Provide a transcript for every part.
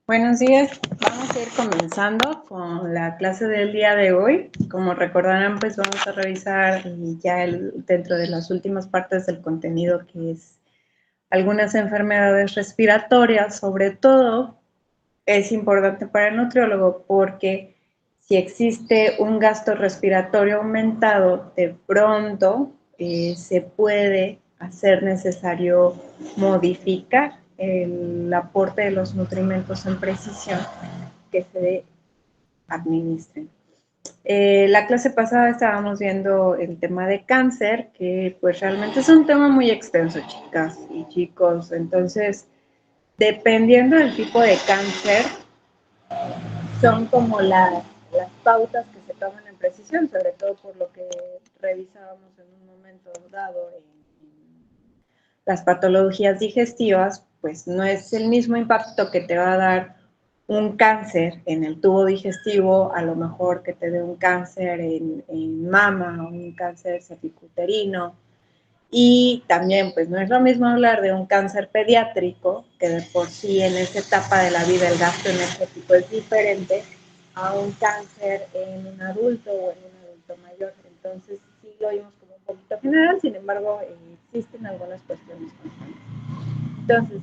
Buenos días, vamos a ir comenzando con la clase del día de hoy. Como recordarán, pues vamos a revisar ya dentro de las últimas partes del contenido, que es algunas enfermedades respiratorias. Sobre todo es importante para el nutriólogo porque si existe un gasto respiratorio aumentado, de pronto se puede hacer necesario modificar el aporte de los nutrimentos en precisión que se administren. La clase pasada estábamos viendo el tema de cáncer, que pues realmente es un tema muy extenso, chicas y chicos. Entonces, dependiendo del tipo de cáncer, son como las pautas que se toman en precisión, sobre todo por lo que revisábamos en un momento dado en las patologías digestivas. Pues no es el mismo impacto que te va a dar un cáncer en el tubo digestivo, a lo mejor que te dé un cáncer en mama o un cáncer cervicuterino. Y también, pues no es lo mismo hablar de un cáncer pediátrico, que de por sí en esa etapa de la vida el gasto energético es diferente, a un cáncer en un adulto o en un adulto mayor. Entonces, sí lo vimos como un poquito general, sin embargo, existen algunas cuestiones constantes. Entonces,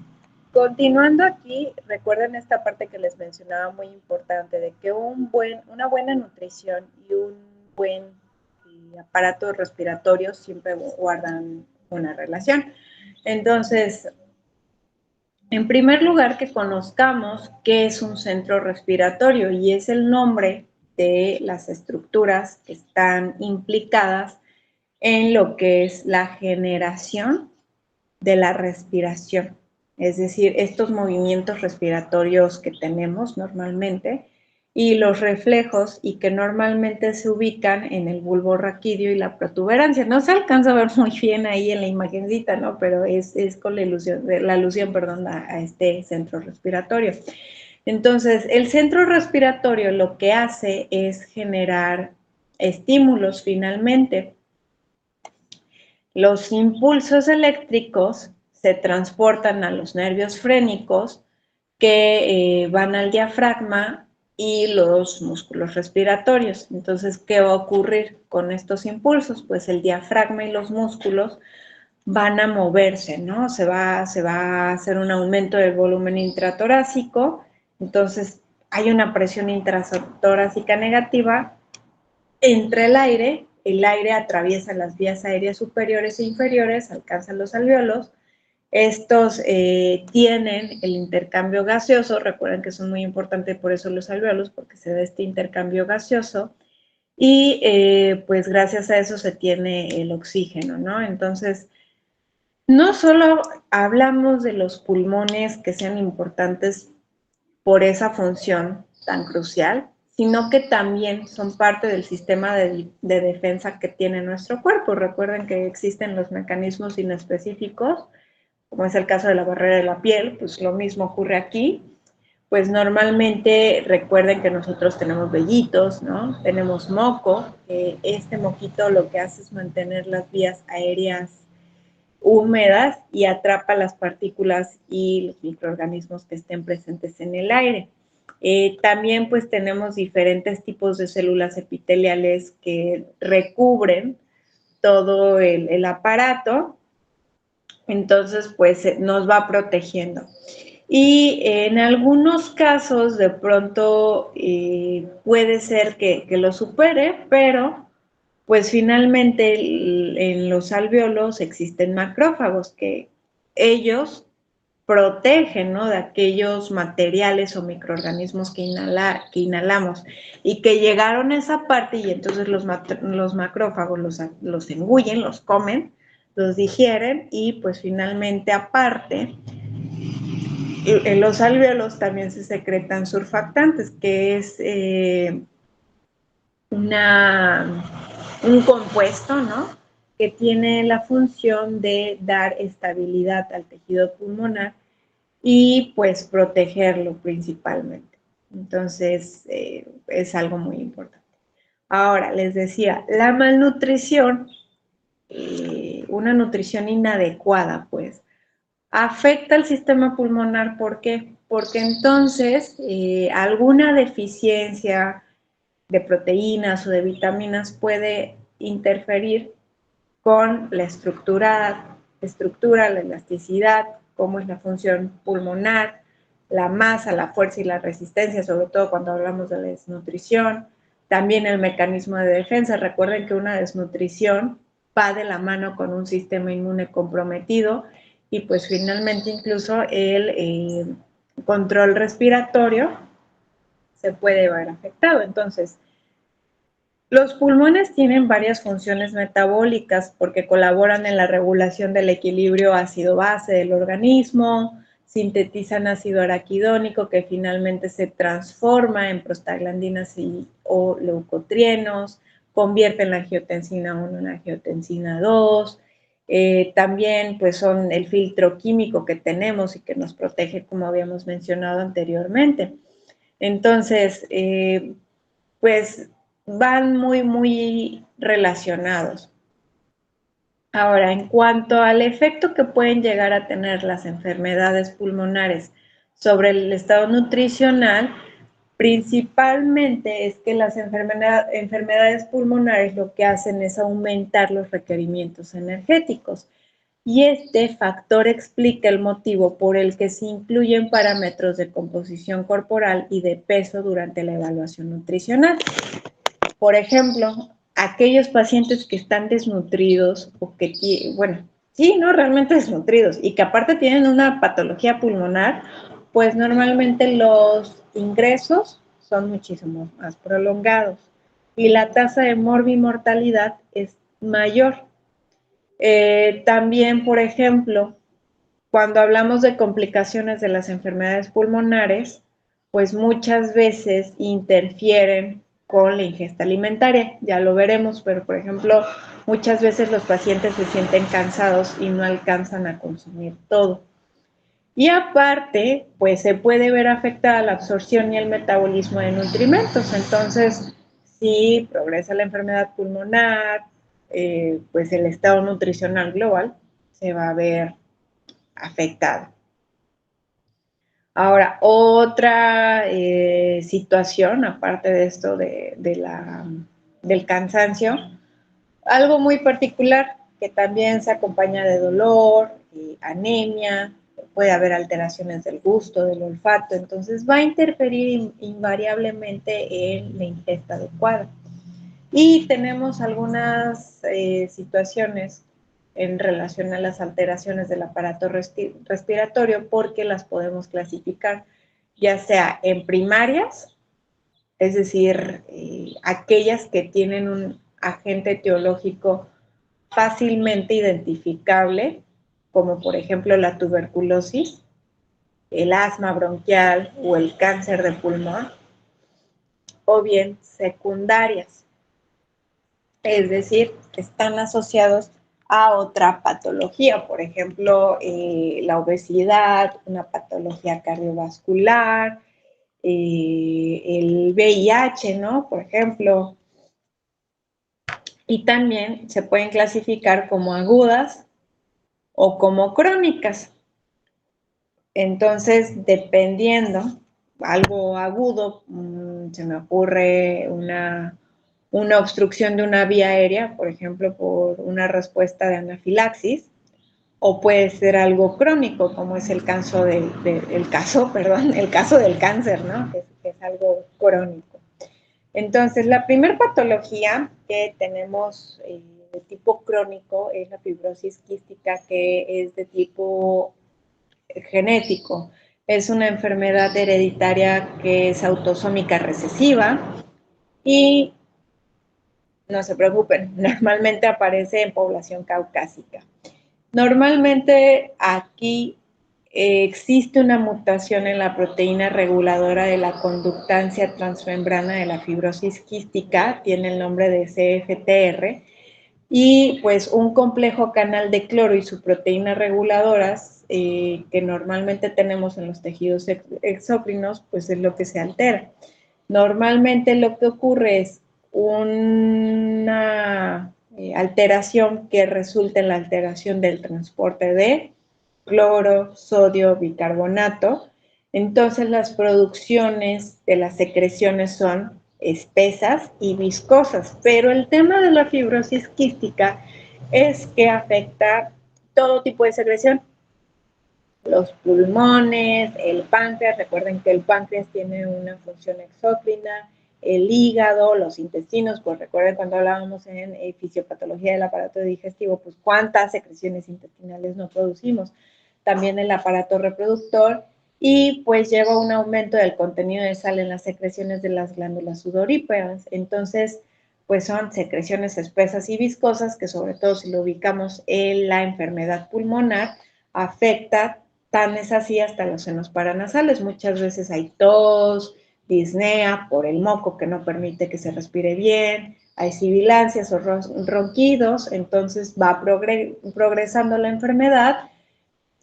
continuando aquí, recuerden esta parte que les mencionaba muy importante, de que una buena nutrición y un buen aparato respiratorio siempre guardan una relación. Entonces, en primer lugar, que conozcamos qué es un centro respiratorio, y es el nombre de las estructuras que están implicadas en lo que es la generación de la respiración. Es decir, estos movimientos respiratorios que tenemos normalmente y los reflejos, y que normalmente se ubican en el bulbo raquídeo y la protuberancia. No se alcanza a ver muy bien ahí en la imagencita, ¿no? Pero es con la alusión, perdón, a este centro respiratorio. Entonces, el centro respiratorio lo que hace es generar estímulos finalmente. Los impulsos eléctricos se transportan a los nervios frénicos, que van al diafragma y los músculos respiratorios. Entonces, ¿qué va a ocurrir con estos impulsos? Pues el diafragma y los músculos van a moverse, ¿no? Se va a hacer un aumento del volumen intratorácico. Entonces, hay una presión intratorácica negativa, entra el aire atraviesa las vías aéreas superiores e inferiores, alcanza los alvéolos. Estos tienen el intercambio gaseoso. Recuerden que son muy importantes por eso los alvéolos, porque se da este intercambio gaseoso, y pues gracias a eso se tiene el oxígeno, ¿no? Entonces, no solo hablamos de los pulmones que sean importantes por esa función tan crucial, sino que también son parte del sistema de defensa que tiene nuestro cuerpo. Recuerden que existen los mecanismos inespecíficos, como es el caso de la barrera de la piel. Pues lo mismo ocurre aquí. Pues normalmente recuerden que nosotros tenemos vellitos, ¿no? Tenemos moco. Este moquito lo que hace es mantener las vías aéreas húmedas y atrapa las partículas y los microorganismos que estén presentes en el aire. También pues tenemos diferentes tipos de células epiteliales que recubren todo el aparato. Entonces pues nos va protegiendo. Y en algunos casos de pronto puede ser que lo supere, pero pues finalmente en los alvéolos existen macrófagos, que ellos protegen, ¿no?, de aquellos materiales o microorganismos que inhalamos, y que llegaron a esa parte, y entonces los macrófagos los engullen, los comen, los digieren, y pues finalmente, aparte, en los alvéolos también se secretan surfactantes, que es un compuesto, ¿no?, que tiene la función de dar estabilidad al tejido pulmonar y pues protegerlo principalmente. Entonces, es algo muy importante. Ahora, les decía, la malnutrición, una nutrición inadecuada, pues, afecta al sistema pulmonar. ¿Por qué? porque entonces alguna deficiencia de proteínas o de vitaminas puede interferir con la estructura, la elasticidad, cómo es la función pulmonar, la masa, la fuerza y la resistencia, sobre todo cuando hablamos de la desnutrición, también el mecanismo de defensa. Recuerden que una desnutrición va de la mano con un sistema inmune comprometido y pues finalmente incluso el control respiratorio se puede ver afectado. Entonces, los pulmones tienen varias funciones metabólicas porque colaboran en la regulación del equilibrio ácido-base del organismo, sintetizan ácido araquidónico que finalmente se transforma en prostaglandinas o leucotrienos, convierten la angiotensina 1 en angiotensina 2, también pues son el filtro químico que tenemos y que nos protege como habíamos mencionado anteriormente. Entonces, pues van muy relacionados. Ahora, en cuanto al efecto que pueden llegar a tener las enfermedades pulmonares sobre el estado nutricional, principalmente es que las enfermedades pulmonares lo que hacen es aumentar los requerimientos energéticos. Y este factor explica el motivo por el que se incluyen parámetros de composición corporal y de peso durante la evaluación nutricional. Por ejemplo, aquellos pacientes que están desnutridos o que, bueno, sí, no, realmente desnutridos y que aparte tienen una patología pulmonar, pues normalmente los ingresos son muchísimo más prolongados y la tasa de morbimortalidad es mayor. También, por ejemplo, cuando hablamos de complicaciones de las enfermedades pulmonares, pues muchas veces interfieren con la ingesta alimentaria, ya lo veremos, pero por ejemplo, muchas veces los pacientes se sienten cansados y no alcanzan a consumir todo. Y aparte, pues se puede ver afectada la absorción y el metabolismo de nutrimentos. Entonces, si progresa la enfermedad pulmonar, pues el estado nutricional global se va a ver afectado. Ahora, otra situación, aparte de esto del cansancio, algo muy particular que también se acompaña de dolor, anemia, puede haber alteraciones del gusto, del olfato, entonces va a interferir invariablemente en la ingesta adecuada. Y tenemos algunas situaciones en relación a las alteraciones del aparato respiratorio porque las podemos clasificar ya sea en primarias, es decir, aquellas que tienen un agente etiológico fácilmente identificable, como por ejemplo la tuberculosis, el asma bronquial o el cáncer de pulmón, o bien secundarias, es decir, están asociados a otra patología, por ejemplo, la obesidad, una patología cardiovascular, el VIH, ¿no? Por ejemplo, y también se pueden clasificar como agudas o como crónicas. Entonces, dependiendo, algo agudo, se me ocurre una obstrucción de una vía aérea, por ejemplo, por una respuesta de anafilaxis, o puede ser algo crónico, como es el caso el caso del cáncer, ¿no? Que es algo crónico. Entonces, la primera patología que tenemos de tipo crónico es la fibrosis quística, que es de tipo genético. Es una enfermedad hereditaria que es autosómica recesiva y no se preocupen, normalmente aparece en población caucásica. Normalmente aquí existe una mutación en la proteína reguladora de la conductancia transmembrana de la fibrosis quística, tiene el nombre de CFTR, y pues un complejo canal de cloro y su proteína reguladoras que normalmente tenemos en los tejidos exócrinos, pues es lo que se altera. Normalmente lo que ocurre es una alteración que resulta en la alteración del transporte de cloro, sodio, bicarbonato, Entonces las producciones de las secreciones son espesas y viscosas, pero el tema de la fibrosis quística es que afecta todo tipo de secreción, los pulmones, el páncreas. Recuerden que el páncreas tiene una función exócrina, el hígado, los intestinos. Pues recuerden cuando hablábamos en fisiopatología del aparato digestivo, pues cuántas secreciones intestinales no producimos. También el aparato reproductor, y pues lleva un aumento del contenido de sal en las secreciones de las glándulas sudoríparas. Entonces, pues son secreciones espesas y viscosas que, sobre todo si lo ubicamos en la enfermedad pulmonar, afecta. Tan es así hasta los senos paranasales. Muchas veces hay tos, disnea por el moco que no permite que se respire bien, hay sibilancias o ronquidos. Entonces va progresando la enfermedad,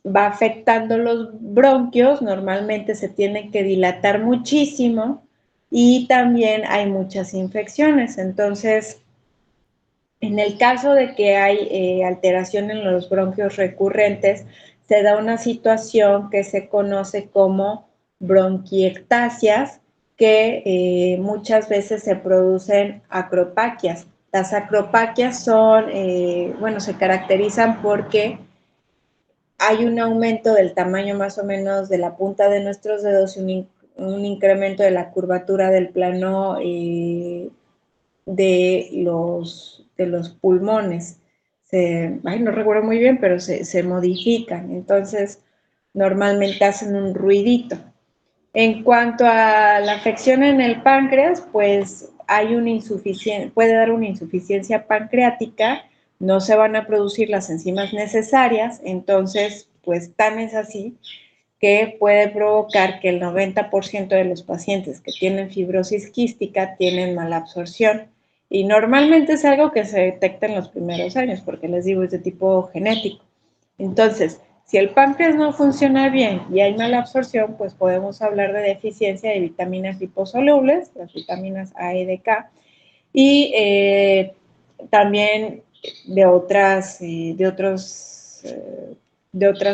va afectando los bronquios, normalmente se tienen que dilatar muchísimo y también hay muchas infecciones. Entonces, en el caso de que hay alteración en los bronquios recurrentes, se da una situación que se conoce como bronquiectasias, que muchas veces se producen acropaquias. Las acropaquias son, bueno, se caracterizan porque hay un aumento del tamaño más o menos de la punta de nuestros dedos y un incremento de la curvatura del plano de los pulmones. No recuerdo muy bien, pero se modifican. Entonces, normalmente hacen un ruidito. En cuanto a la afección en el páncreas, pues hay una insuficiencia, puede dar una insuficiencia pancreática, no se van a producir las enzimas necesarias. Entonces, pues tan es así que puede provocar que el 90% de los pacientes que tienen fibrosis quística tienen mala absorción. Y normalmente es algo que se detecta en los primeros años, porque les digo, es de tipo genético. Entonces, si el páncreas no funciona bien y hay mala absorción, pues podemos hablar de deficiencia de vitaminas liposolubles, las vitaminas A y D, K, y también de otras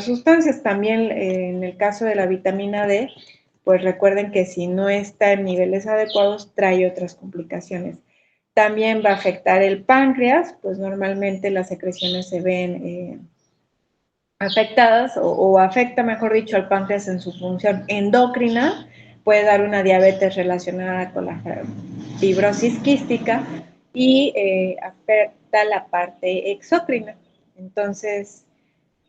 sustancias. También en el caso de la vitamina D, pues recuerden que si no está en niveles adecuados, trae otras complicaciones. También va a afectar el páncreas, pues normalmente las secreciones se ven afectadas o afecta, mejor dicho, al páncreas en su función endocrina. Puede dar una diabetes relacionada con la fibrosis quística y afecta la parte exócrina. Entonces,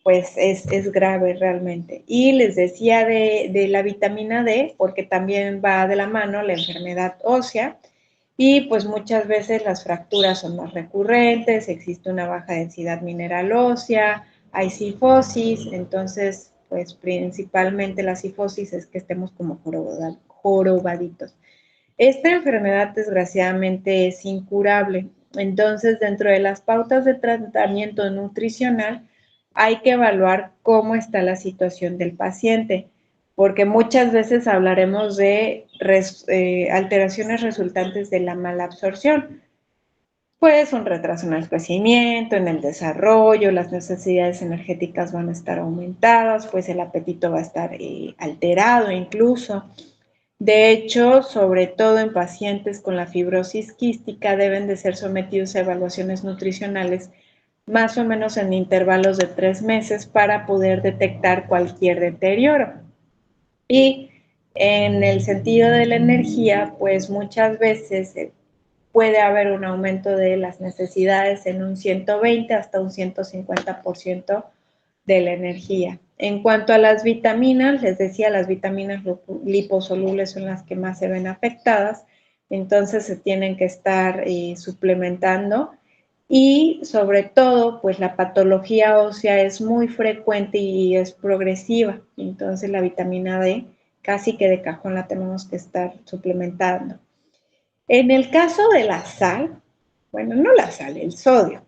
pues es grave realmente. Y les decía de la vitamina D, porque también va de la mano la enfermedad ósea, y pues muchas veces las fracturas son más recurrentes, existe una baja densidad mineral ósea, hay cifosis. Entonces, pues principalmente la cifosis es que estemos como jorobaditos. Esta enfermedad desgraciadamente es incurable. Entonces, dentro de las pautas de tratamiento nutricional, hay que evaluar cómo está la situación del paciente, porque muchas veces hablaremos de alteraciones resultantes de la mala absorción. Pues un retraso en el crecimiento, en el desarrollo, las necesidades energéticas van a estar aumentadas, pues el apetito va a estar alterado incluso. De hecho, sobre todo en pacientes con la fibrosis quística, deben de ser sometidos a evaluaciones nutricionales más o menos en intervalos de 3 meses para poder detectar cualquier deterioro. Y en el sentido de la energía, pues muchas veces puede haber un aumento de las necesidades en un 120 hasta un 150% de la energía. En cuanto a las vitaminas, les decía, las vitaminas liposolubles son las que más se ven afectadas, entonces se tienen que estar suplementando. Y sobre todo, pues la patología ósea es muy frecuente y es progresiva, entonces la vitamina D casi que de cajón la tenemos que estar suplementando. En el caso de la sal, bueno, no la sal, el sodio.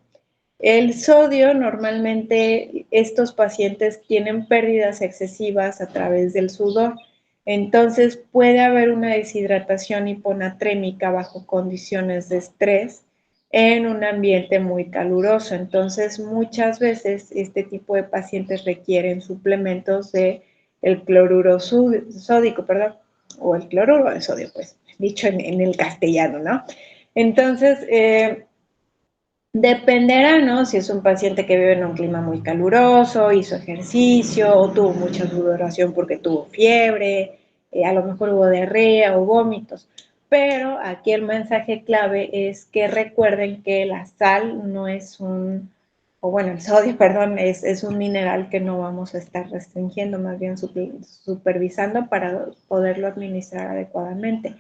El sodio, normalmente estos pacientes tienen pérdidas excesivas a través del sudor. Entonces puede haber una deshidratación hiponatrémica bajo condiciones de estrés en un ambiente muy caluroso. Entonces muchas veces este tipo de pacientes requieren suplementos de el cloruro sódico, perdón, o el cloruro de sodio, pues, dicho en el castellano, ¿no? Entonces, dependerá, ¿no? Si es un paciente que vive en un clima muy caluroso, hizo ejercicio o tuvo mucha sudoración porque tuvo fiebre, a lo mejor hubo diarrea o vómitos. Pero aquí el mensaje clave es que recuerden que la sal no es un, o bueno, el sodio, perdón, es un mineral que no vamos a estar restringiendo, más bien supervisando para poderlo administrar adecuadamente.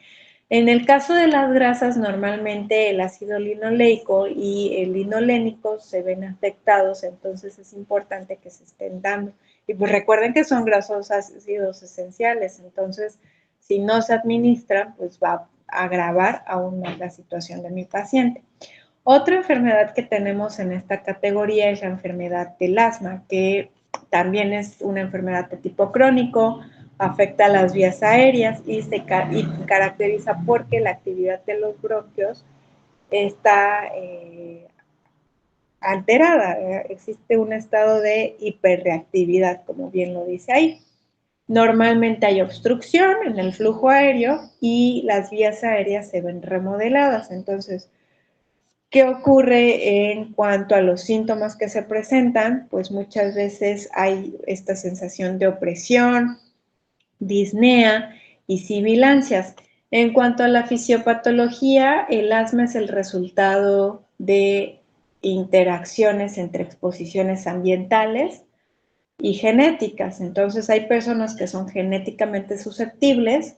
En el caso de las grasas, normalmente el ácido linoleico y el linolénico se ven afectados, entonces es importante que se estén dando. Y pues recuerden que son grasos ácidos esenciales, entonces si no se administran, pues va a agravar aún más la situación de mi paciente. Otra enfermedad que tenemos en esta categoría es la enfermedad del asma, que también es una enfermedad de tipo crónico, afecta a las vías aéreas y se caracteriza porque la actividad de los bronquios está alterada. Existe un estado de hiperreactividad, como bien lo dice ahí. Normalmente hay obstrucción en el flujo aéreo y las vías aéreas se ven remodeladas. Entonces, ¿qué ocurre en cuanto a los síntomas que se presentan? Pues muchas veces hay esta sensación de opresión, disnea y sibilancias. En cuanto a la fisiopatología, el asma es el resultado de interacciones entre exposiciones ambientales y genéticas. Entonces hay personas que son genéticamente susceptibles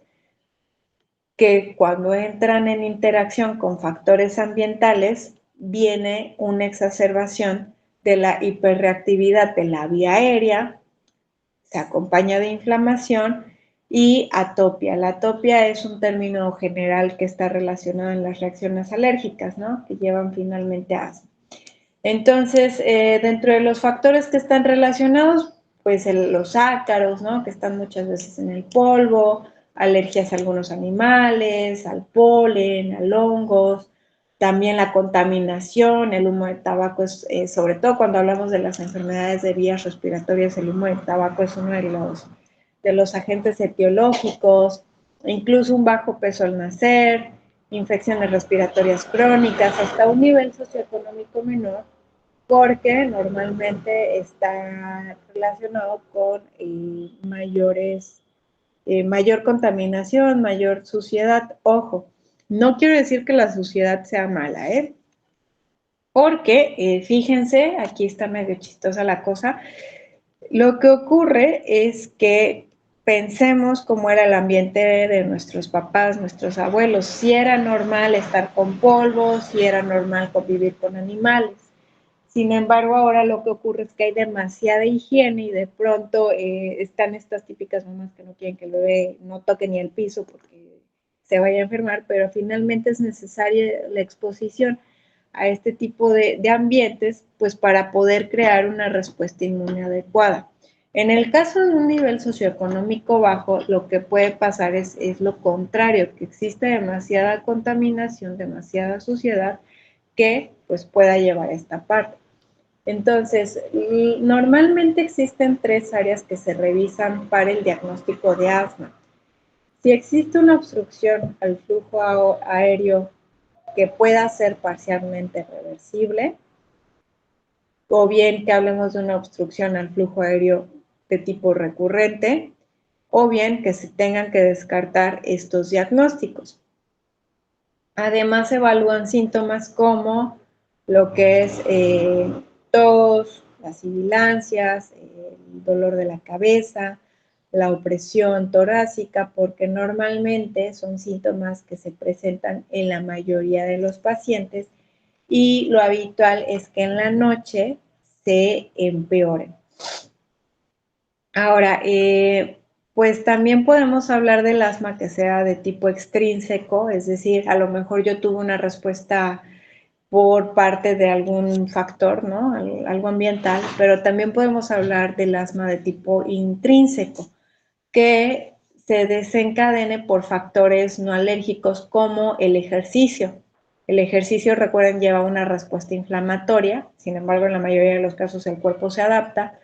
que cuando entran en interacción con factores ambientales viene una exacerbación de la hiperreactividad de la vía aérea, se acompaña de inflamación y atopia. La atopia es un término general que está relacionado en las reacciones alérgicas, ¿no? Que llevan finalmente a asma. Entonces, dentro de los factores que están relacionados, pues los ácaros, ¿no? Que están muchas veces en el polvo, alergias a algunos animales, al polen, a hongos, también la contaminación, el humo de tabaco, es, sobre todo cuando hablamos de las enfermedades de vías respiratorias, el humo de tabaco es uno de los agentes etiológicos, incluso un bajo peso al nacer, infecciones respiratorias crónicas, hasta un nivel socioeconómico menor, porque normalmente está relacionado con mayor contaminación, mayor suciedad. Ojo, no quiero decir que la suciedad sea mala, ¿eh? Porque, fíjense, aquí está medio chistosa la cosa, lo que ocurre es que pensemos cómo era el ambiente de nuestros papás, nuestros abuelos, si era normal estar con polvos, si era normal convivir con animales. Sin embargo, ahora lo que ocurre es que hay demasiada higiene y de pronto están estas típicas mamás que no quieren que el bebé no toque ni el piso porque se vaya a enfermar, pero finalmente es necesaria la exposición a este tipo de ambientes, pues para poder crear una respuesta inmune adecuada. En el caso de un nivel socioeconómico bajo, lo que puede pasar es lo contrario, que existe demasiada contaminación, demasiada suciedad que pues pueda llevar a esta parte. Entonces, normalmente existen tres áreas que se revisan para el diagnóstico de asma. Si existe una obstrucción al flujo aéreo que pueda ser parcialmente reversible, o bien que hablemos de una obstrucción al flujo aéreo de tipo recurrente, o bien que se tengan que descartar estos diagnósticos. Además, se evalúan síntomas como lo que es tos, las sibilancias, el dolor de la cabeza, la opresión torácica, porque normalmente son síntomas que se presentan en la mayoría de los pacientes y lo habitual es que en la noche se empeoren. Ahora, pues también podemos hablar del asma que sea de tipo extrínseco, es decir, a lo mejor yo tuve una respuesta por parte de algún factor, ¿no? Algo ambiental, pero también podemos hablar del asma de tipo intrínseco, que se desencadene por factores no alérgicos como el ejercicio. El ejercicio, recuerden, lleva una respuesta inflamatoria, sin embargo, en la mayoría de los casos el cuerpo se adapta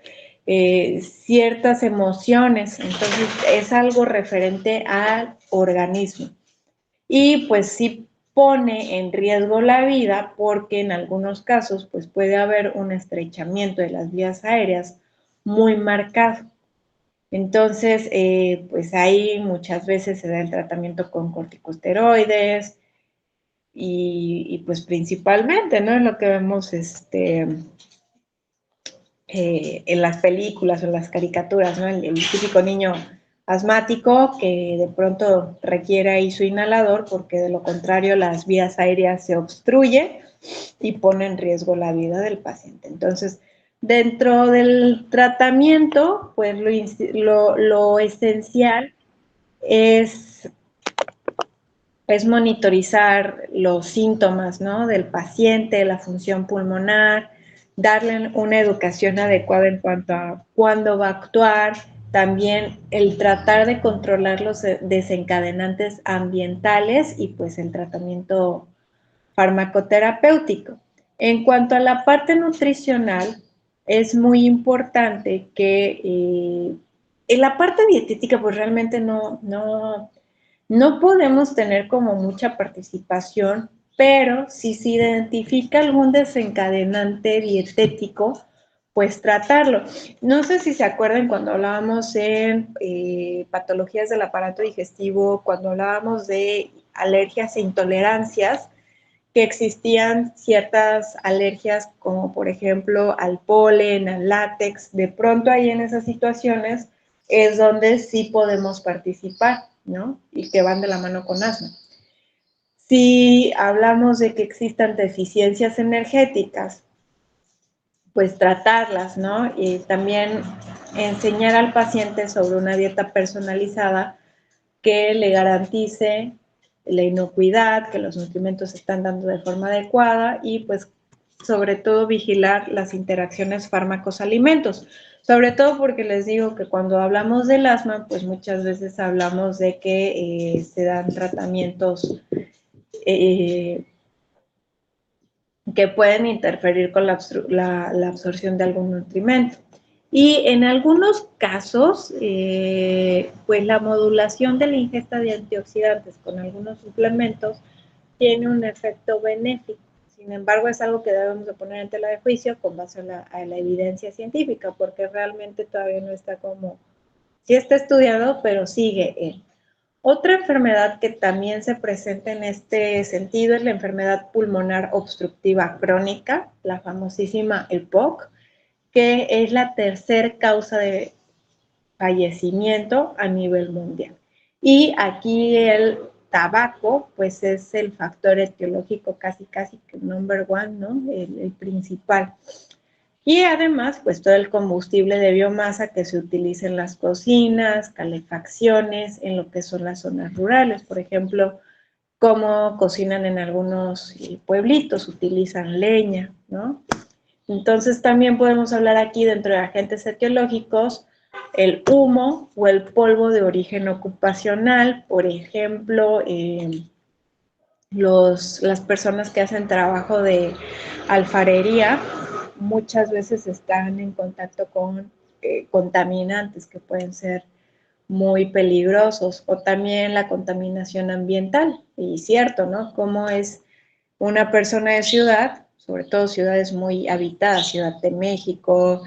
ciertas emociones. Entonces, es algo referente al organismo. Y pues sí pone en riesgo la vida porque en algunos casos pues puede haber un estrechamiento de las vías aéreas muy marcado. Entonces, pues ahí muchas veces se da el tratamiento con corticosteroides y pues principalmente, ¿no? Es lo que vemos en las películas o en las caricaturas, ¿no? El típico niño asmático que de pronto requiere ahí su inhalador porque de lo contrario las vías aéreas se obstruyen y pone en riesgo la vida del paciente. Entonces, dentro del tratamiento, pues lo esencial es monitorizar los síntomas, ¿no? Del paciente, la función pulmonar, darle una educación adecuada en cuanto a cuándo va a actuar, también el tratar de controlar los desencadenantes ambientales y pues el tratamiento farmacoterapéutico. En cuanto a la parte nutricional, es muy importante que en la parte dietética pues realmente no podemos tener como mucha participación, pero si se identifica algún desencadenante dietético, pues tratarlo. No sé si se acuerdan cuando hablábamos en patologías del aparato digestivo, cuando hablábamos de alergias e intolerancias, que existían ciertas alergias como por ejemplo al polen, al látex. De pronto ahí en esas situaciones es donde sí podemos participar, ¿no? Y que van de la mano con asma. Si hablamos de que existan deficiencias energéticas, pues tratarlas, ¿no? Y también enseñar al paciente sobre una dieta personalizada que le garantice la inocuidad, que los nutrimentos se están dando de forma adecuada y pues sobre todo vigilar las interacciones fármacos-alimentos. Sobre todo porque les digo que cuando hablamos del asma, pues muchas veces hablamos de que se dan tratamientos eh, que pueden interferir con la absorción de algún nutrimento. Y en algunos casos, pues la modulación de la ingesta de antioxidantes con algunos suplementos tiene un efecto benéfico. Sin embargo, es algo que debemos de poner en tela de juicio con base a la evidencia científica, porque realmente todavía no está como, sí está estudiado, pero sigue él. Otra enfermedad que también se presenta en este sentido es la enfermedad pulmonar obstructiva crónica, la famosísima EPOC, que es la tercer causa de fallecimiento a nivel mundial. Y aquí el tabaco, pues es el factor etiológico casi que number one, ¿no? El principal. Y además, pues todo el combustible de biomasa que se utiliza en las cocinas, calefacciones, en lo que son las zonas rurales, por ejemplo, cómo cocinan en algunos pueblitos, utilizan leña, ¿no? Entonces también podemos hablar aquí dentro de agentes etiológicos, el humo o el polvo de origen ocupacional, por ejemplo, las personas que hacen trabajo de alfarería muchas veces están en contacto con contaminantes que pueden ser muy peligrosos, o también la contaminación ambiental. Y cierto, ¿no? Cómo es una persona de ciudad, sobre todo ciudades muy habitadas, Ciudad de México,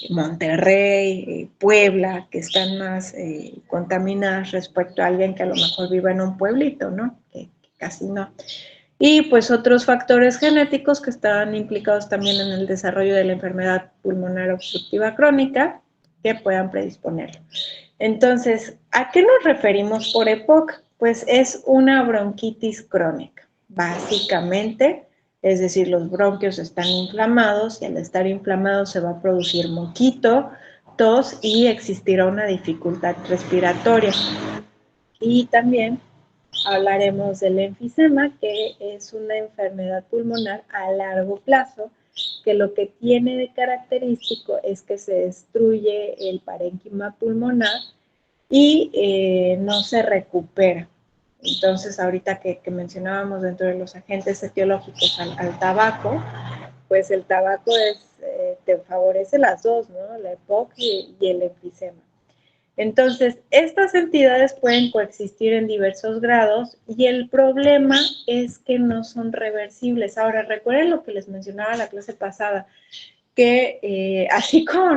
Monterrey, Puebla, que están más contaminadas respecto a alguien que a lo mejor vive en un pueblito, ¿no? Que casi no. Y pues otros factores genéticos que están implicados también en el desarrollo de la enfermedad pulmonar obstructiva crónica que puedan predisponerlo. Entonces, ¿a qué nos referimos por EPOC? Pues es una bronquitis crónica, básicamente, es decir, los bronquios están inflamados y al estar inflamados se va a producir moquito, tos y existirá una dificultad respiratoria. Y también hablaremos del enfisema, que es una enfermedad pulmonar a largo plazo, que lo que tiene de característico es que se destruye el parénquima pulmonar y no se recupera. Entonces, ahorita que mencionábamos dentro de los agentes etiológicos al tabaco, pues el tabaco es te favorece las dos, ¿no? La EPOC y el enfisema. Entonces, estas entidades pueden coexistir en diversos grados y el problema es que no son reversibles. Ahora, recuerden lo que les mencionaba en la clase pasada, que así como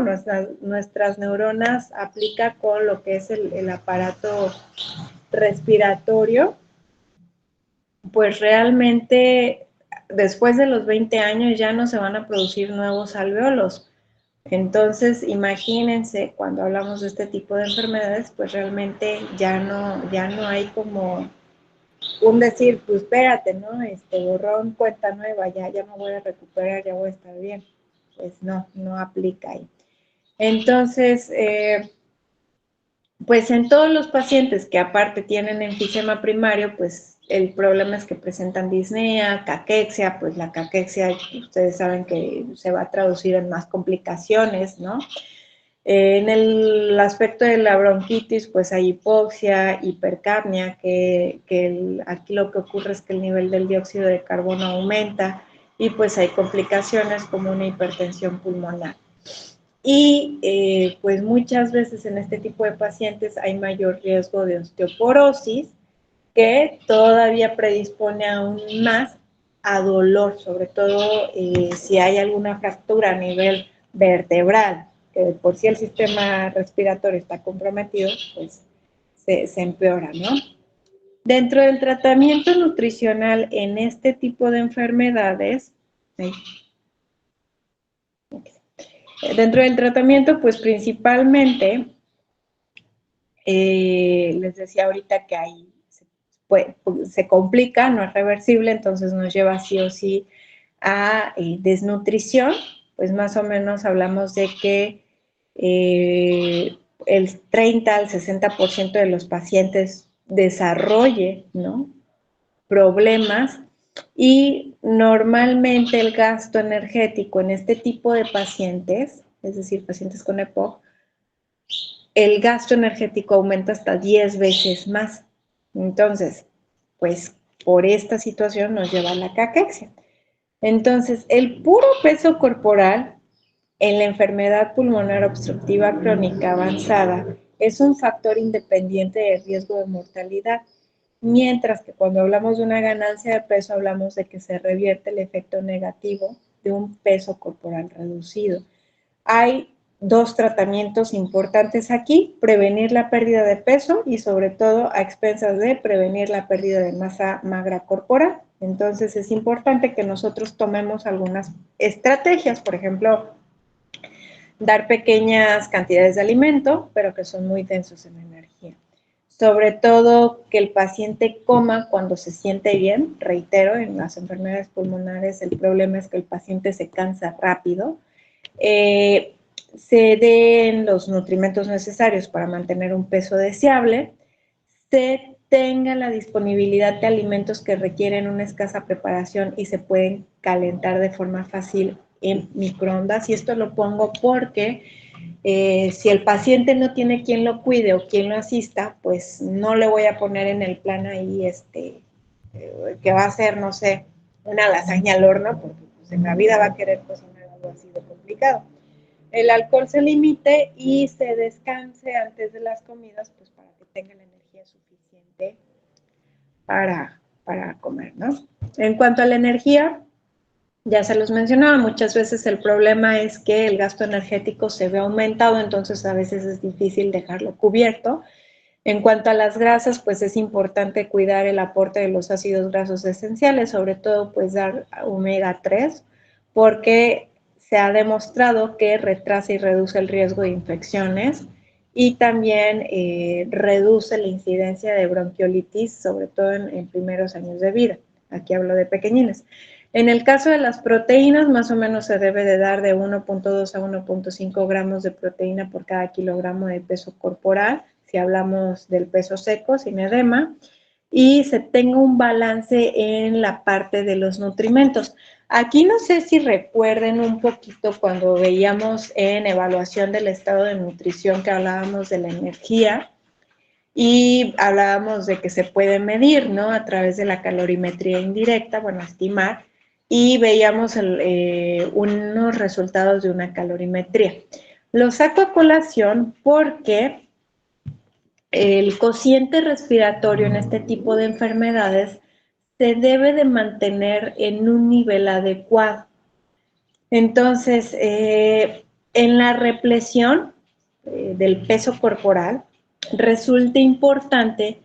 nuestras neuronas aplica con lo que es el aparato respiratorio, pues realmente después de los 20 años ya no se van a producir nuevos alvéolos. Entonces, imagínense, cuando hablamos de este tipo de enfermedades, pues realmente ya no hay como un decir, pues espérate, ¿no? Borrón, cuenta nueva, ya me voy a recuperar, ya voy a estar bien. Pues no aplica ahí. Entonces, pues en todos los pacientes que aparte tienen enfisema primario, pues el problema es que presentan disnea, caquexia, pues la caquexia, ustedes saben que se va a traducir en más complicaciones, ¿no? En el aspecto de la bronquitis, pues hay hipoxia, hipercapnia, aquí lo que ocurre es que el nivel del dióxido de carbono aumenta y pues hay complicaciones como una hipertensión pulmonar. Y pues muchas veces en este tipo de pacientes hay mayor riesgo de osteoporosis, que todavía predispone aún más a dolor, sobre todo si hay alguna fractura a nivel vertebral, que de por sí el sistema respiratorio está comprometido, pues se empeora, ¿no? Dentro del tratamiento nutricional en este tipo de enfermedades, dentro del tratamiento, pues principalmente, les decía ahorita que hay se complica, no es reversible, entonces nos lleva sí o sí a desnutrición, pues más o menos hablamos de que el 30 al 60% de los pacientes desarrolle, ¿no?, problemas, y normalmente el gasto energético en este tipo de pacientes, es decir, pacientes con EPOC, el gasto energético aumenta hasta 10 veces más. Entonces, pues por esta situación nos lleva a la caquexia. Entonces, el puro peso corporal en la enfermedad pulmonar obstructiva crónica avanzada es un factor independiente de riesgo de mortalidad, mientras que cuando hablamos de una ganancia de peso hablamos de que se revierte el efecto negativo de un peso corporal reducido. Hay dos tratamientos importantes aquí: prevenir la pérdida de peso y sobre todo a expensas de prevenir la pérdida de masa magra corporal. Entonces es importante que nosotros tomemos algunas estrategias, por ejemplo, dar pequeñas cantidades de alimento, pero que son muy densos en energía. Sobre todo que el paciente coma cuando se siente bien. Reitero, en las enfermedades pulmonares el problema es que el paciente se cansa rápido. Se den los nutrimentos necesarios para mantener un peso deseable, se tenga la disponibilidad de alimentos que requieren una escasa preparación y se pueden calentar de forma fácil en microondas. Y esto lo pongo porque si el paciente no tiene quien lo cuide o quien lo asista, pues no le voy a poner en el plan ahí que va a ser, no sé, una lasaña al horno, porque pues, en la vida va a querer cocinar algo así de complicado. El alcohol se limite y se descanse antes de las comidas, pues para que tengan energía suficiente para comer, ¿no? En cuanto a la energía, ya se los mencionaba, muchas veces el problema es que el gasto energético se ve aumentado, entonces a veces es difícil dejarlo cubierto. En cuanto a las grasas, pues es importante cuidar el aporte de los ácidos grasos esenciales, sobre todo pues dar omega 3, porque se ha demostrado que retrasa y reduce el riesgo de infecciones y también reduce la incidencia de bronquiolitis, sobre todo en primeros años de vida. Aquí hablo de pequeñines. En el caso de las proteínas, más o menos se debe de dar de 1.2 a 1.5 gramos de proteína por cada kilogramo de peso corporal, si hablamos del peso seco, sin edema, y se tenga un balance en la parte de los nutrimentos. Aquí no sé si recuerden un poquito cuando veíamos en evaluación del estado de nutrición que hablábamos de la energía y hablábamos de que se puede medir, ¿no?, a través de la calorimetría indirecta, bueno, estimar, y veíamos unos resultados de una calorimetría. Lo saco a colación porque el cociente respiratorio en este tipo de enfermedades se debe de mantener en un nivel adecuado. Entonces, en la represión del peso corporal, resulta importante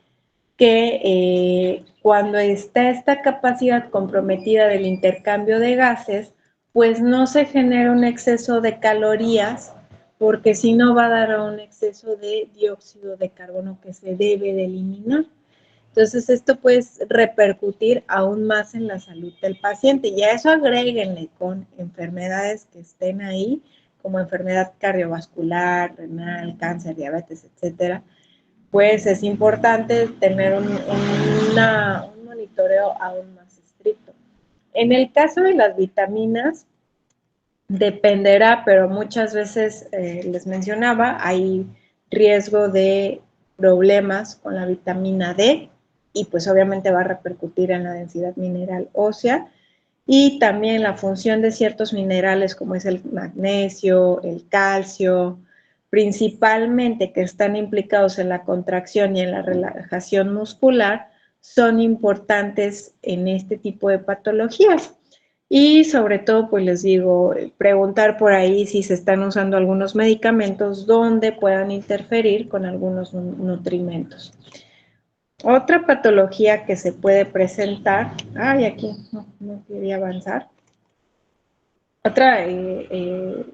que cuando está esta capacidad comprometida del intercambio de gases, pues no se genera un exceso de calorías, porque si no va a dar un exceso de dióxido de carbono que se debe de eliminar. Entonces, esto puede repercutir aún más en la salud del paciente. Y a eso agréguenle con enfermedades que estén ahí, como enfermedad cardiovascular, renal, cáncer, diabetes, etcétera. Pues es importante tener un monitoreo aún más estricto. En el caso de las vitaminas, dependerá, pero muchas veces les mencionaba, hay riesgo de problemas con la vitamina D, y pues obviamente va a repercutir en la densidad mineral ósea y también la función de ciertos minerales como es el magnesio, el calcio, principalmente que están implicados en la contracción y en la relajación muscular, son importantes en este tipo de patologías. Y sobre todo, pues les digo, preguntar por ahí si se están usando algunos medicamentos donde puedan interferir con algunos nutrimentos. Otra patología que se puede presentar, aquí no quería avanzar. Otra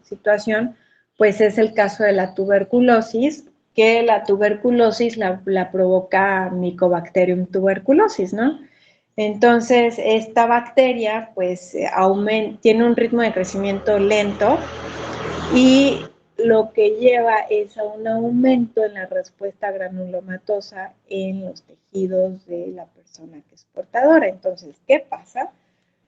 situación, pues es el caso de la tuberculosis, que la tuberculosis la provoca Mycobacterium tuberculosis, ¿no? Entonces, esta bacteria, pues, tiene un ritmo de crecimiento lento y lo que lleva es a un aumento en la respuesta granulomatosa en los tejidos de la persona que es portadora. Entonces, ¿qué pasa?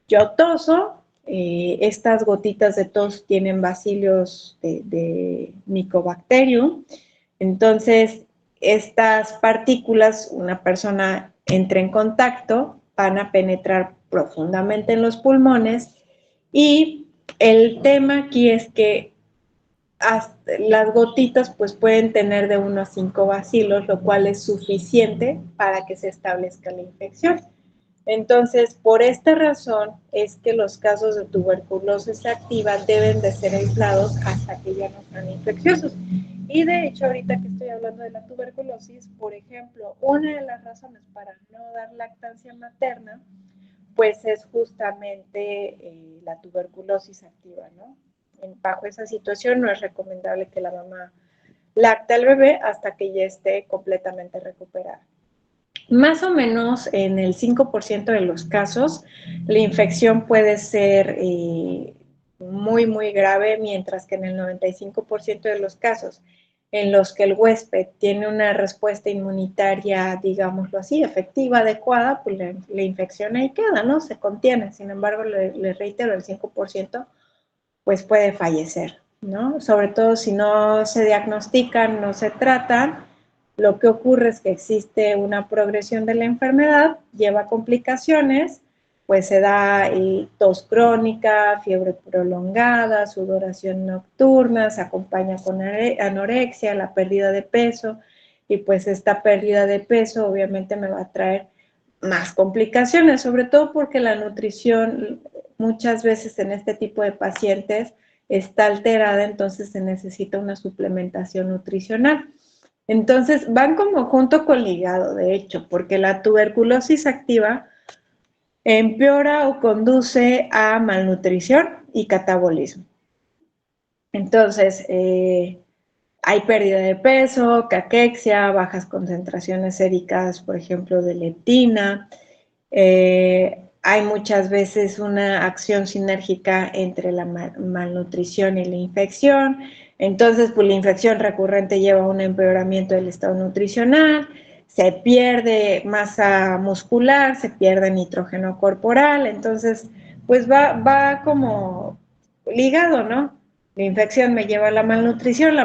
Yo toso, estas gotitas de tos tienen bacilios de Mycobacterium, entonces estas partículas, una persona entra en contacto, van a penetrar profundamente en los pulmones y el tema aquí es que las gotitas pues pueden tener de 1 a 5 bacilos, lo cual es suficiente para que se establezca la infección. Entonces, por esta razón es que los casos de tuberculosis activa deben de ser aislados hasta que ya no sean infecciosos. Y de hecho, ahorita que estoy hablando de la tuberculosis, por ejemplo, una de las razones para no dar lactancia materna, pues es justamente la tuberculosis activa, ¿no? Bajo esa situación no es recomendable que la mamá lacte al bebé hasta que ya esté completamente recuperada. Más o menos en el 5% de los casos, la infección puede ser muy, muy grave, mientras que en el 95% de los casos en los que el huésped tiene una respuesta inmunitaria, digámoslo así, efectiva, adecuada, pues la infección ahí queda, ¿no? Se contiene. Sin embargo, le reitero, el 5% pues puede fallecer, ¿no? Sobre todo si no se diagnostican, no se tratan, lo que ocurre es que existe una progresión de la enfermedad, lleva complicaciones, pues se da tos crónica, fiebre prolongada, sudoración nocturna, se acompaña con anorexia, la pérdida de peso, y pues esta pérdida de peso obviamente me va a traer más complicaciones, sobre todo porque la nutrición muchas veces en este tipo de pacientes está alterada, entonces se necesita una suplementación nutricional. Entonces van como junto con ligado, de hecho, porque la tuberculosis activa empeora o conduce a malnutrición y catabolismo. Entonces, hay pérdida de peso, caquexia, bajas concentraciones séricas, por ejemplo, de leptina. Hay muchas veces una acción sinérgica entre la malnutrición y la infección. Entonces, pues la infección recurrente lleva a un empeoramiento del estado nutricional, se pierde masa muscular, se pierde nitrógeno corporal. Entonces, pues va como ligado, ¿no? La infección me lleva a la malnutrición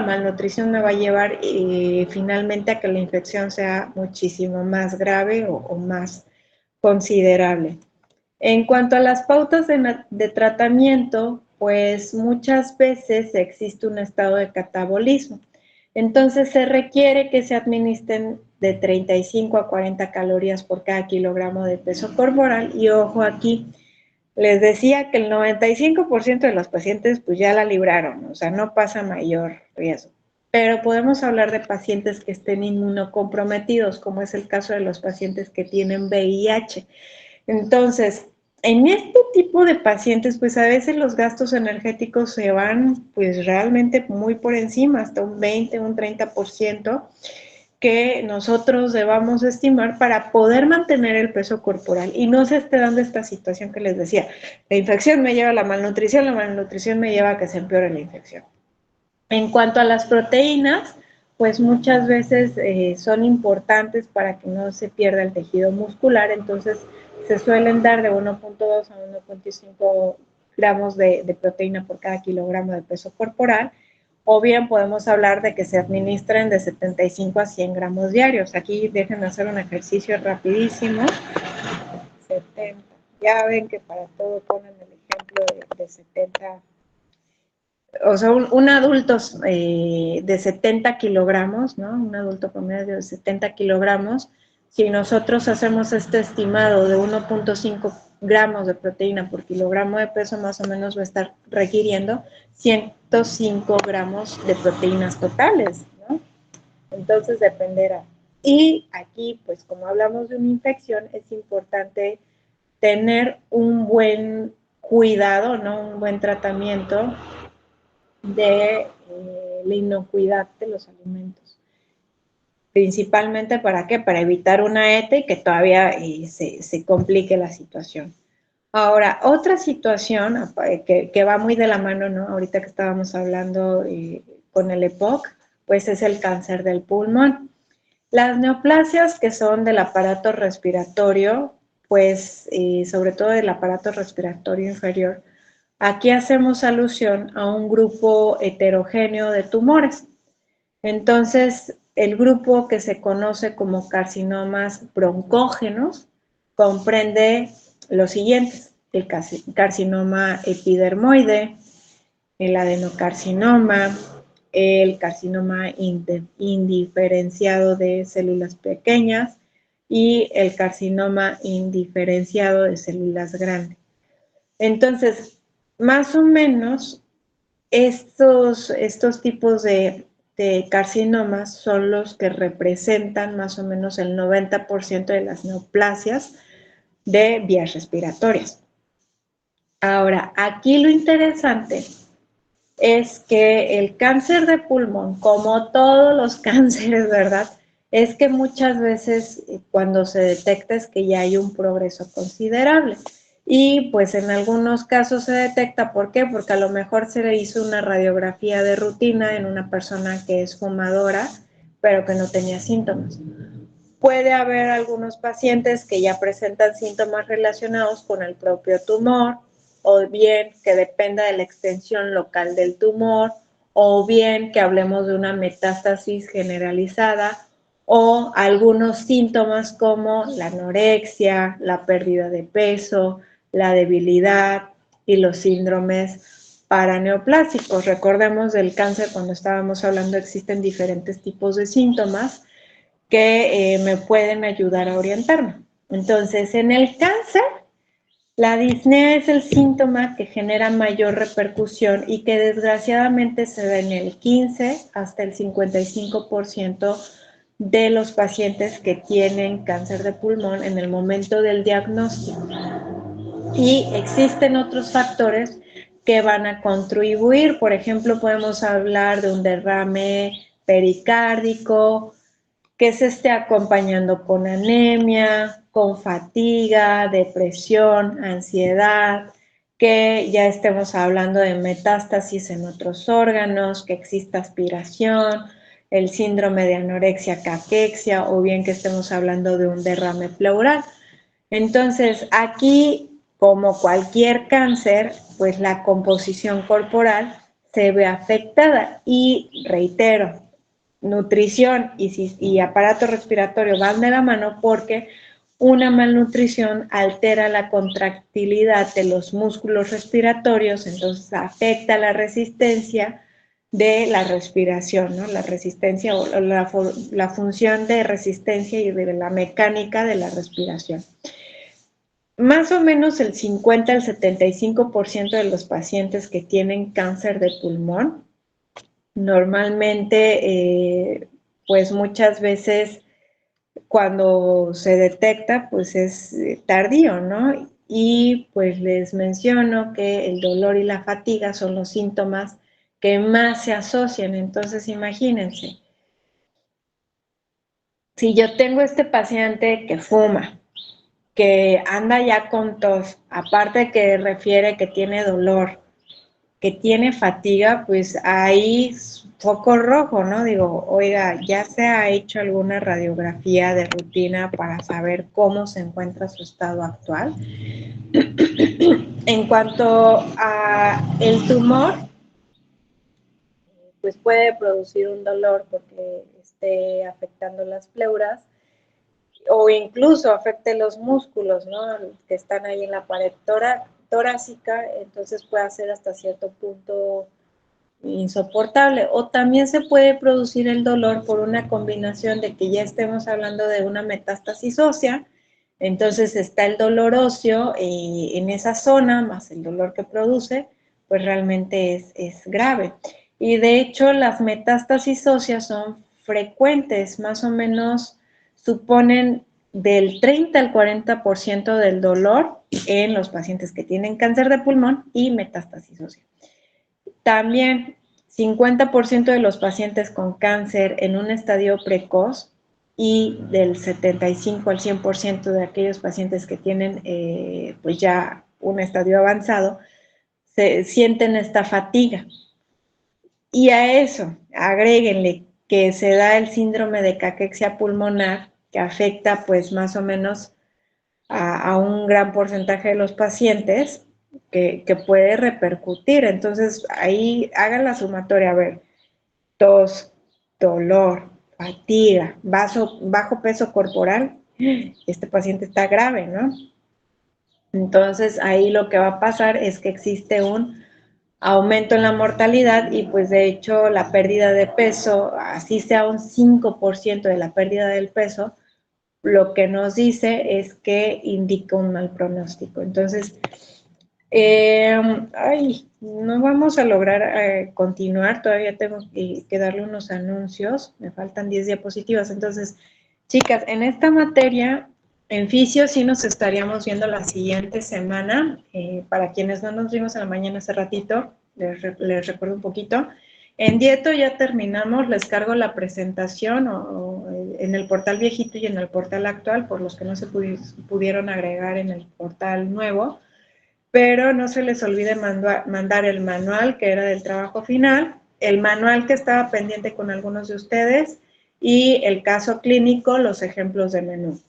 me va a llevar finalmente a que la infección sea muchísimo más grave o más considerable. En cuanto a las pautas de tratamiento, pues muchas veces existe un estado de catabolismo. Entonces se requiere que se administren de 35 a 40 calorías por cada kilogramo de peso corporal. Y ojo aquí, les decía que el 95% de los pacientes pues ya la libraron, o sea, no pasa mayor riesgo. Pero podemos hablar de pacientes que estén inmunocomprometidos, como es el caso de los pacientes que tienen VIH. Entonces, en este tipo de pacientes, pues a veces los gastos energéticos se van pues realmente muy por encima, hasta un 20, un 30%, que nosotros debamos estimar para poder mantener el peso corporal y no se esté dando esta situación que les decía. La infección me lleva a la malnutrición me lleva a que se empeore la infección. En cuanto a las proteínas, pues muchas veces son importantes para que no se pierda el tejido muscular, entonces se suelen dar de 1.2 a 1.5 gramos de proteína por cada kilogramo de peso corporal, o bien podemos hablar de que se administren de 75 a 100 gramos diarios. Aquí déjenme hacer un ejercicio rapidísimo. 70. Ya ven que para todo ponen el ejemplo de 70. O sea, un adulto de 70 kilogramos, ¿no? Un adulto promedio de 70 kilogramos, si nosotros hacemos este estimado de 1.5 gramos de proteína por kilogramo de peso, más o menos va a estar requiriendo 105 gramos de proteínas totales, ¿no? Entonces dependerá. Y aquí, pues como hablamos de una infección, es importante tener un buen cuidado, ¿no? Un buen tratamiento de la inocuidad de los alimentos. Principalmente, ¿para qué? Para evitar una ETA y que todavía se complique la situación. Ahora, otra situación que va muy de la mano, ¿no? Ahorita que estábamos hablando con el EPOC, pues es el cáncer del pulmón. Las neoplasias que son del aparato respiratorio, pues sobre todo del aparato respiratorio inferior, aquí hacemos alusión a un grupo heterogéneo de tumores. Entonces, el grupo que se conoce como carcinomas broncógenos comprende los siguientes: el carcinoma epidermoide, el adenocarcinoma, el carcinoma indiferenciado de células pequeñas y el carcinoma indiferenciado de células grandes. Entonces, más o menos, estos tipos de carcinomas son los que representan más o menos el 90% de las neoplasias de vías respiratorias. Ahora, aquí lo interesante es que el cáncer de pulmón, como todos los cánceres, ¿verdad? Es que muchas veces cuando se detecta es que ya hay un progreso considerable. Y pues en algunos casos se detecta, ¿por qué? Porque a lo mejor se le hizo una radiografía de rutina en una persona que es fumadora, pero que no tenía síntomas. Puede haber algunos pacientes que ya presentan síntomas relacionados con el propio tumor, o bien que dependa de la extensión local del tumor, o bien que hablemos de una metástasis generalizada, o algunos síntomas como la anorexia, la pérdida de peso, la debilidad y los síndromes paraneoplásicos. Recordemos del cáncer, cuando estábamos hablando, existen diferentes tipos de síntomas que me pueden ayudar a orientarme. Entonces, en el cáncer, la disnea es el síntoma que genera mayor repercusión y que desgraciadamente se da en el 15 hasta el 55% de los pacientes que tienen cáncer de pulmón en el momento del diagnóstico. Y existen otros factores que van a contribuir. Por ejemplo, podemos hablar de un derrame pericárdico, que se esté acompañando con anemia, con fatiga, depresión, ansiedad, que ya estemos hablando de metástasis en otros órganos, que exista aspiración, el síndrome de anorexia caquexia, o bien que estemos hablando de un derrame pleural. Entonces, aquí, como cualquier cáncer, pues la composición corporal se ve afectada. Y reitero, nutrición y aparato respiratorio van de la mano, porque una malnutrición altera la contractilidad de los músculos respiratorios, entonces afecta la resistencia de la respiración, ¿no? La resistencia o la función de resistencia y de la mecánica de la respiración. Más o menos el 50 al 75% de los pacientes que tienen cáncer de pulmón, normalmente, pues muchas veces cuando se detecta, pues es tardío, ¿no? Y pues les menciono que el dolor y la fatiga son los síntomas que más se asocian. Entonces, imagínense, si yo tengo este paciente que fuma, que anda ya con tos, aparte que refiere que tiene dolor, que tiene fatiga, pues ahí foco rojo, ¿no? Digo, oiga, ya se ha hecho alguna radiografía de rutina para saber cómo se encuentra su estado actual. En cuanto a el tumor, pues puede producir un dolor porque esté afectando las pleuras o incluso afecte los músculos, ¿no? Que están ahí en la pared torácica, entonces puede ser hasta cierto punto insoportable. O también se puede producir el dolor por una combinación de que ya estemos hablando de una metástasis ósea, entonces está el dolor óseo en esa zona, más el dolor que produce, pues realmente es grave. Y de hecho las metástasis óseas son frecuentes, más o menos suponen del 30 al 40% del dolor en los pacientes que tienen cáncer de pulmón y metástasis ósea. También 50% de los pacientes con cáncer en un estadio precoz y del 75 al 100% de aquellos pacientes que tienen pues ya un estadio avanzado, se sienten esta fatiga. Y a eso agréguenle que se da el síndrome de caquexia pulmonar, que afecta pues más o menos a un gran porcentaje de los pacientes, que puede repercutir. Entonces, ahí hagan la sumatoria, a ver, tos, dolor, fatiga, bajo peso corporal, este paciente está grave, ¿no? Entonces, ahí lo que va a pasar es que existe un aumento en la mortalidad y pues de hecho la pérdida de peso, así sea un 5% de la pérdida del peso, lo que nos dice es que indica un mal pronóstico. Entonces, no vamos a lograr continuar, todavía tengo que darle unos anuncios, me faltan 10 diapositivas. Entonces, chicas, en esta materia, en fisio sí nos estaríamos viendo la siguiente semana. Para quienes no nos vimos en la mañana hace ratito, les recuerdo un poquito. En dieto ya terminamos, les cargo la presentación en el portal viejito y en el portal actual, por los que no se pudieron agregar en el portal nuevo, pero no se les olvide mandar el manual que era del trabajo final, el manual que estaba pendiente con algunos de ustedes y el caso clínico, los ejemplos de menú.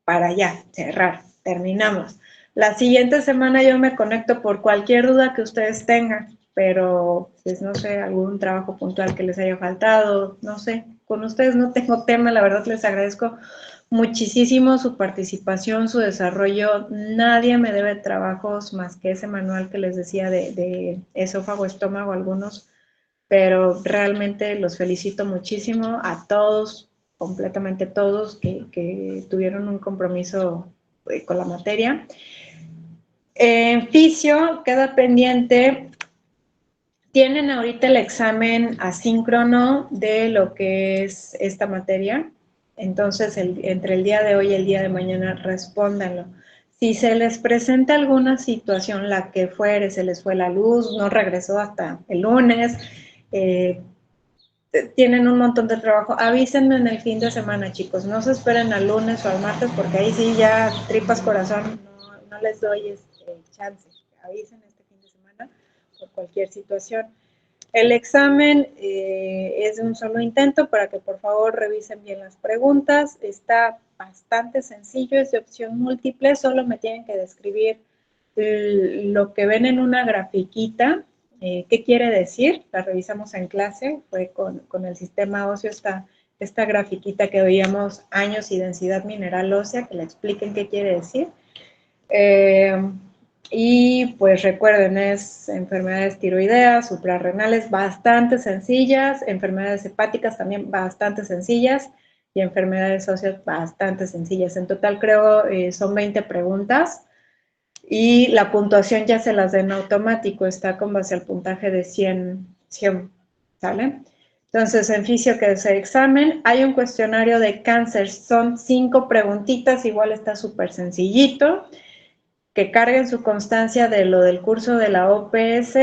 Para ya cerrar, terminamos. La siguiente semana yo me conecto por cualquier duda que ustedes tengan, pero pues no sé, algún trabajo puntual que les haya faltado, no sé, con ustedes no tengo tema, la verdad les agradezco muchísimo su participación, su desarrollo. Nadie me debe trabajos más que ese manual que les decía de esófago, estómago, algunos, pero realmente los felicito muchísimo a todos, completamente todos, que tuvieron un compromiso con la materia. En fisio queda pendiente, tienen ahorita el examen asíncrono de lo que es esta materia, entonces entre el día de hoy y el día de mañana respóndanlo. Si se les presenta alguna situación, la que fuere, se les fue la luz, no regresó hasta el lunes, tienen un montón de trabajo, avísenme en el fin de semana, chicos, no se esperen al lunes o al martes, porque ahí sí ya tripas corazón, no les doy chance, avisen este fin de semana por cualquier situación. El examen es de un solo intento para que por favor revisen bien las preguntas, está bastante sencillo, es de opción múltiple, solo me tienen que describir lo que ven en una grafiquita. ¿Qué quiere decir? La revisamos en clase, fue con el sistema óseo, esta esta grafiquita que veíamos, años y densidad mineral ósea, que le expliquen qué quiere decir. Y pues recuerden, es enfermedades tiroideas, suprarrenales bastante sencillas, enfermedades hepáticas también bastante sencillas y enfermedades óseas bastante sencillas. En total creo son 20 preguntas y la puntuación ya se las den automático, está con base al puntaje de 100, ¿sale? Entonces, en fisio que se examen, hay un cuestionario de cáncer, son 5 preguntitas, igual está súper sencillito, que carguen su constancia de lo del curso de la OPS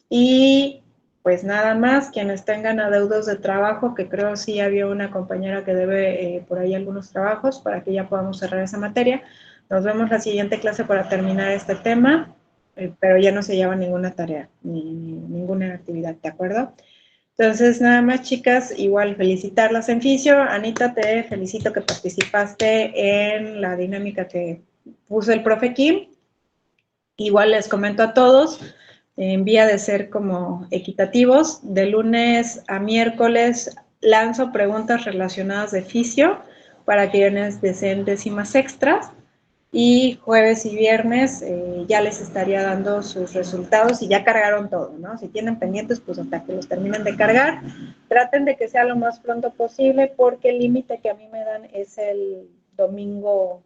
y pues nada más, quienes tengan adeudos de trabajo, que creo sí había una compañera que debe por ahí algunos trabajos para que ya podamos cerrar esa materia. Nos vemos la siguiente clase para terminar este tema, pero ya no se lleva ninguna tarea, ni ninguna actividad, ¿de acuerdo? Entonces, nada más, chicas, igual felicitarlas en fisio. Anita, te felicito que participaste en la dinámica que puso el profe Kim. Igual les comento a todos, en vía de ser como equitativos, de lunes a miércoles lanzo preguntas relacionadas de fisio para quienes deseen décimas extras y jueves y viernes ya les estaría dando sus resultados y ya cargaron todo, ¿no? Si tienen pendientes, pues hasta que los terminen de cargar, traten de que sea lo más pronto posible porque el límite que a mí me dan es el domingo,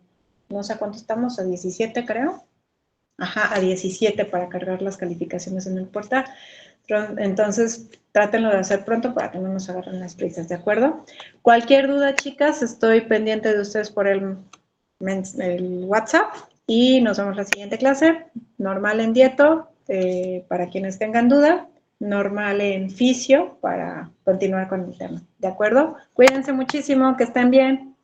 no sé cuánto estamos, a 17 creo. Ajá, a 17 para cargar las calificaciones en el portal. Entonces, trátenlo de hacer pronto para que no nos agarren las prisas, ¿de acuerdo? Cualquier duda, chicas, estoy pendiente de ustedes por el WhatsApp y nos vemos la siguiente clase. Normal en dieto, para quienes tengan duda. Normal en fisio para continuar con el tema, ¿de acuerdo? Cuídense muchísimo, que estén bien.